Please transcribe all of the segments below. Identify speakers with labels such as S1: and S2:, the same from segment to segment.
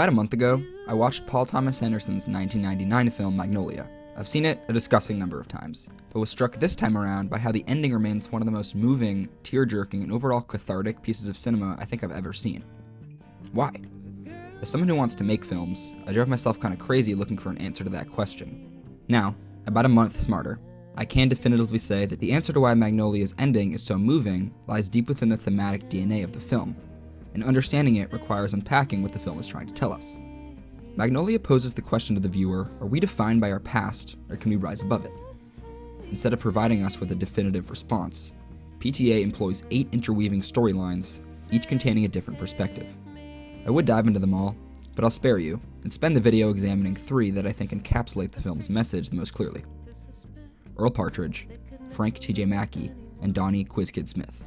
S1: About a month ago, I watched Paul Thomas Anderson's 1999 film Magnolia. I've seen it a disgusting number of times, but was struck this time around by how the ending remains one of the most moving, tear-jerking, and overall cathartic pieces of cinema I think I've ever seen. Why? As someone who wants to make films, I drove myself kind of crazy looking for an answer to that question. Now, about a month smarter, I can definitively say that the answer to why Magnolia's ending is so moving lies deep within the thematic DNA of the film, and understanding it requires unpacking what the film is trying to tell us. Magnolia poses the question to the viewer, are we defined by our past, or can we rise above it? Instead of providing us with a definitive response, PTA employs 8 interweaving storylines, each containing a different perspective. I would dive into them all, but I'll spare you, and spend the video examining 3 that I think encapsulate the film's message the most clearly. Earl Partridge, Frank T.J. Mackey, and Donnie Quizkid Smith.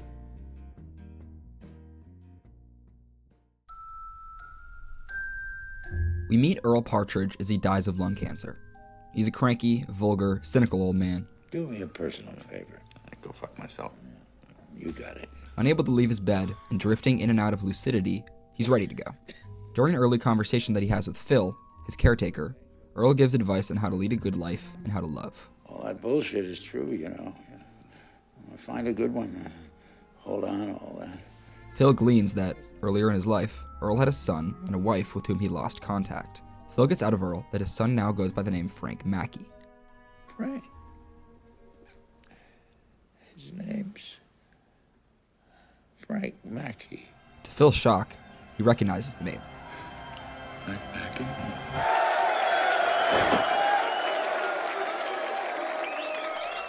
S1: We meet Earl Partridge as he dies of lung cancer. He's a cranky, vulgar, cynical old man.
S2: Do me a personal favor.
S3: Go fuck myself.
S2: You got it.
S1: Unable to leave his bed and drifting in and out of lucidity, he's ready to go. During an early conversation that he has with Phil, his caretaker, Earl gives advice on how to lead a good life and how to love.
S2: All that bullshit is true, you know. Find a good one. Hold on, all that.
S1: Phil gleans that, earlier in his life, Earl had a son and a wife with whom he lost contact. Phil gets out of Earl that his son now goes by the name Frank Mackey.
S2: Frank? His name's Frank Mackey.
S1: To Phil's shock, he recognizes the name.
S2: Frank Mackey?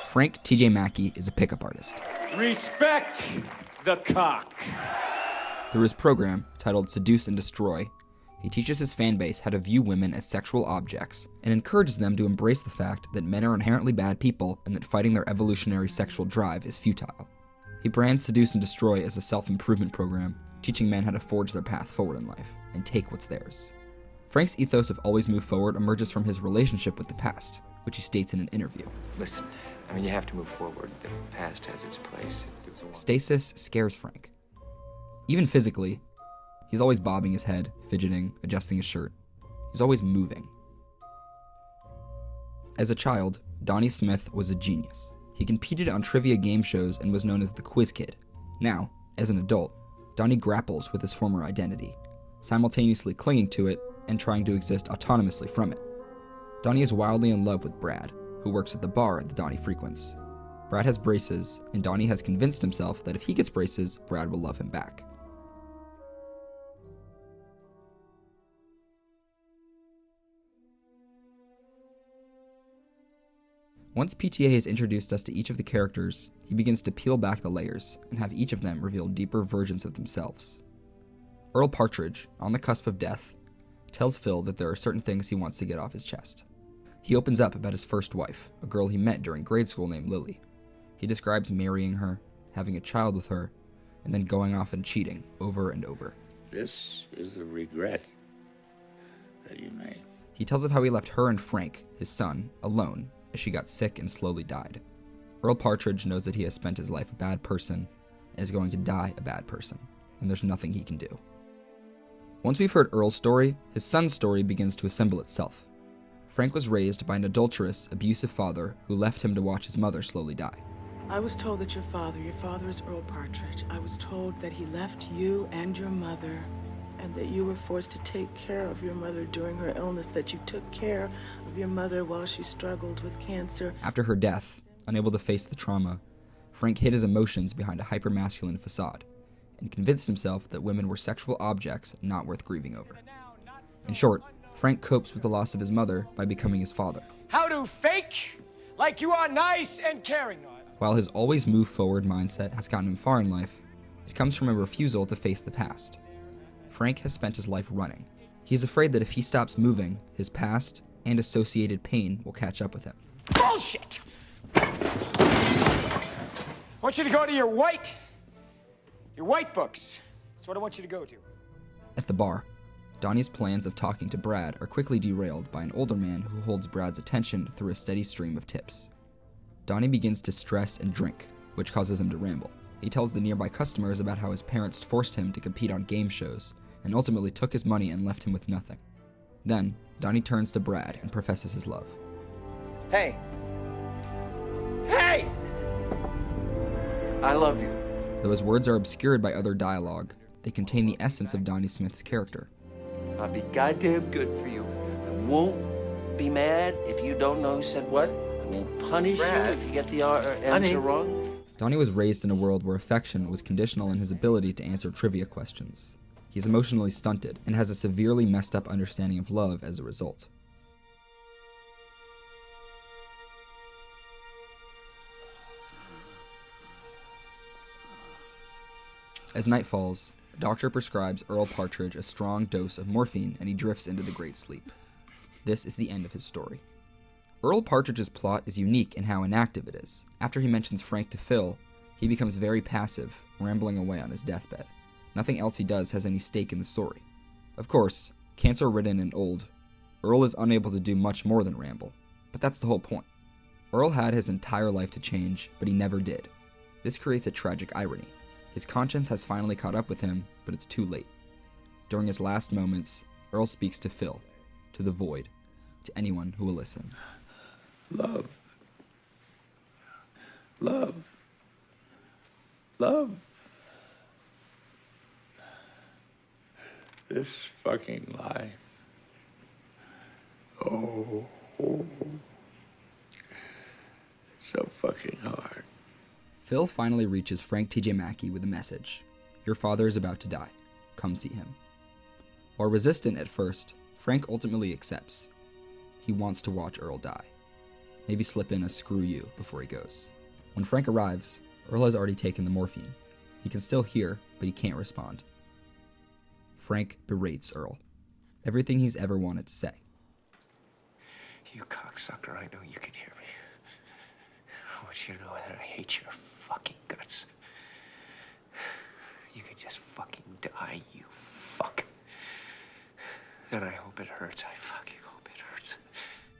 S1: Frank T.J. Mackey is a pickup artist.
S4: Respect the cock.
S1: Through his program, titled Seduce and Destroy, he teaches his fan base how to view women as sexual objects and encourages them to embrace the fact that men are inherently bad people and that fighting their evolutionary sexual drive is futile. He brands Seduce and Destroy as a self-improvement program, teaching men how to forge their path forward in life and take what's theirs. Frank's ethos of always move forward emerges from his relationship with the past, which he states in an interview.
S5: Listen, you have to move forward. The past has its place.
S1: Stasis scares Frank. Even physically, he's always bobbing his head, fidgeting, adjusting his shirt. He's always moving. As a child, Donnie Smith was a genius. He competed on trivia game shows and was known as the Quiz Kid. Now, as an adult, Donnie grapples with his former identity, simultaneously clinging to it and trying to exist autonomously from it. Donnie is wildly in love with Brad, who works at the bar that Donnie frequents. Brad has braces, and Donnie has convinced himself that if he gets braces, Brad will love him back. Once PTA has introduced us to each of the characters, he begins to peel back the layers and have each of them reveal deeper versions of themselves. Earl Partridge, on the cusp of death, tells Phil that there are certain things he wants to get off his chest. He opens up about his first wife, a girl he met during grade school named Lily. He describes marrying her, having a child with her, and then going off and cheating over and over.
S2: This is the regret that you made.
S1: He tells of how he left her and Frank, his son, alone as she got sick and slowly died. Earl Partridge knows that he has spent his life a bad person and is going to die a bad person, and there's nothing he can do. Once we've heard Earl's story, his son's story begins to assemble itself. Frank was raised by an adulterous, abusive father who left him to watch his mother slowly die.
S6: I was told that your father is Earl Partridge. I was told that he left you and your mother, and that you were forced to take care of your mother during her illness, that you took care of your mother while she struggled with cancer.
S1: After her death, unable to face the trauma, Frank hid his emotions behind a hyper-masculine facade and convinced himself that women were sexual objects not worth grieving over. In short, Frank copes with the loss of his mother by becoming his father.
S4: How to fake like you are nice and caring.
S1: While his always move forward mindset has gotten him far in life, it comes from a refusal to face the past. Frank has spent his life running. He is afraid that if he stops moving, his past and associated pain will catch up with him.
S4: Bullshit! I want you to go to your white books. That's what I want you to go to.
S1: At the bar, Donnie's plans of talking to Brad are quickly derailed by an older man who holds Brad's attention through a steady stream of tips. Donnie begins to stress and drink, which causes him to ramble. He tells the nearby customers about how his parents forced him to compete on game shows and ultimately took his money and left him with nothing. Then, Donnie turns to Brad and professes his love.
S3: Hey! Hey! I love you.
S1: Though his words are obscured by other dialogue, they contain the essence of Donnie Smith's character.
S3: I'll be goddamn good for you. I won't be mad if you don't know who said what. I won't punish you if you get the answer wrong.
S1: Donnie was raised in a world where affection was conditional in his ability to answer trivia questions. He is emotionally stunted and has a severely messed up understanding of love as a result. As night falls, a doctor prescribes Earl Partridge a strong dose of morphine and he drifts into the great sleep. This is the end of his story. Earl Partridge's plot is unique in how inactive it is. After he mentions Frank to Phil, he becomes very passive, rambling away on his deathbed. Nothing else he does has any stake in the story. Of course, cancer-ridden and old, Earl is unable to do much more than ramble, but that's the whole point. Earl had his entire life to change, but he never did. This creates a tragic irony. His conscience has finally caught up with him, but it's too late. During his last moments, Earl speaks to Phil, to the void, to anyone who will listen.
S2: Love. Love. Love. This fucking life. Oh. It's so fucking hard.
S1: Phil finally reaches Frank T.J. Mackey with a message. Your father is about to die. Come see him. While resistant at first, Frank ultimately accepts. He wants to watch Earl die. Maybe slip in a screw you before he goes. When Frank arrives, Earl has already taken the morphine. He can still hear, but he can't respond. Frank berates Earl. Everything he's ever wanted to say.
S5: You cocksucker, I know you can hear me. I want you to know that I hate your fucking guts. You can just fucking die, you fuck. And I hope it hurts. I fucking hope it hurts.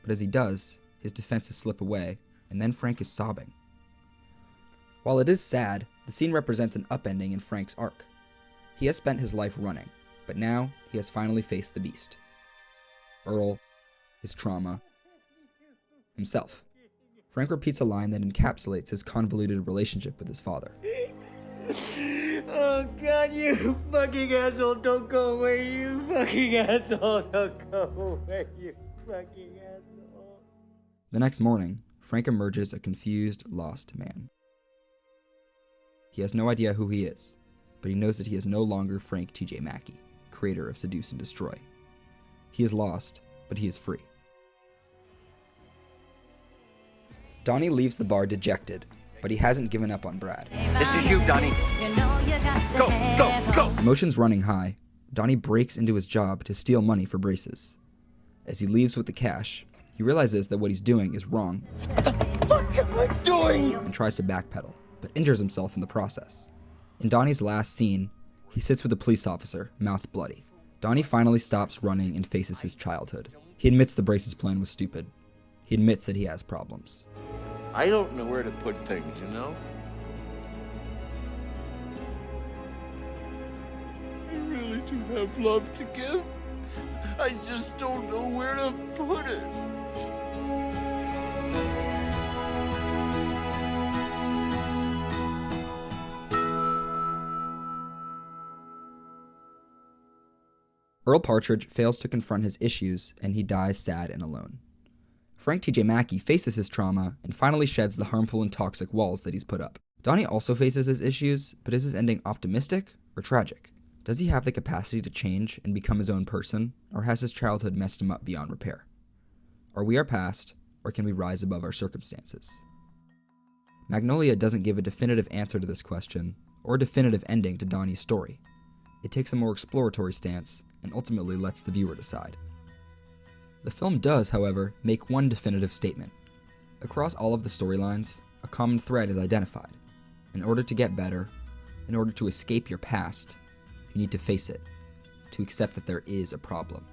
S1: But as he does, his defenses slip away, and then Frank is sobbing. While it is sad, the scene represents an upending in Frank's arc. He has spent his life running, but now he has finally faced the beast. Earl, his trauma, himself. Frank repeats a line that encapsulates his convoluted relationship with his father.
S7: Oh God, you fucking asshole, don't go away, you fucking asshole, don't go away, you fucking asshole.
S1: The next morning, Frank emerges a confused, lost man. He has no idea who he is, but he knows that he is no longer Frank T.J. Mackey, creator of Seduce and Destroy. He is lost, but he is free. Donnie leaves the bar dejected, but he hasn't given up on Brad.
S3: This is you, Donnie. Go!
S1: Emotions running high, Donnie breaks into his job to steal money for braces. As he leaves with the cash, he realizes that what he's doing is wrong.
S7: What the fuck am I doing?
S1: And tries to backpedal, but injures himself in the process. In Donnie's last scene, he sits with a police officer, mouth bloody. Donnie finally stops running and faces his childhood. He admits the braces plan was stupid. He admits that he has problems.
S2: I don't know where to put things, you know? I really do have love to give. I just don't know where to put it.
S1: Earl Partridge fails to confront his issues, and he dies sad and alone. Frank T.J. Mackey faces his trauma and finally sheds the harmful and toxic walls that he's put up. Donnie also faces his issues, but is his ending optimistic or tragic? Does he have the capacity to change and become his own person, or has his childhood messed him up beyond repair? Are we our past, or can we rise above our circumstances? Magnolia doesn't give a definitive answer to this question, or a definitive ending to Donnie's story. It takes a more exploratory stance, and ultimately lets the viewer decide. The film does, however, make one definitive statement. Across all of the storylines, a common thread is identified. In order to get better, in order to escape your past, you need to face it, to accept that there is a problem.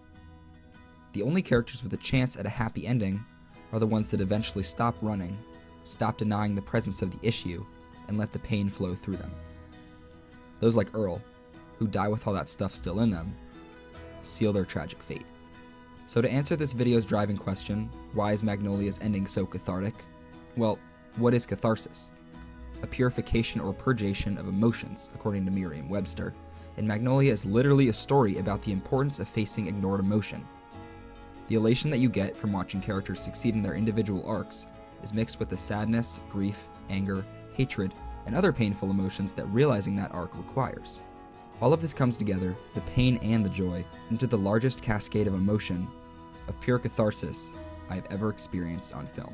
S1: The only characters with a chance at a happy ending are the ones that eventually stop running, stop denying the presence of the issue, and let the pain flow through them. Those like Earl, who die with all that stuff still in them, seal their tragic fate. So to answer this video's driving question, why is Magnolia's ending so cathartic? Well, what is catharsis? A purification or purgation of emotions, according to Merriam-Webster, and Magnolia is literally a story about the importance of facing ignored emotion. The elation that you get from watching characters succeed in their individual arcs is mixed with the sadness, grief, anger, hatred, and other painful emotions that realizing that arc requires. All of this comes together, the pain and the joy, into the largest cascade of emotion, of pure catharsis I've ever experienced on film.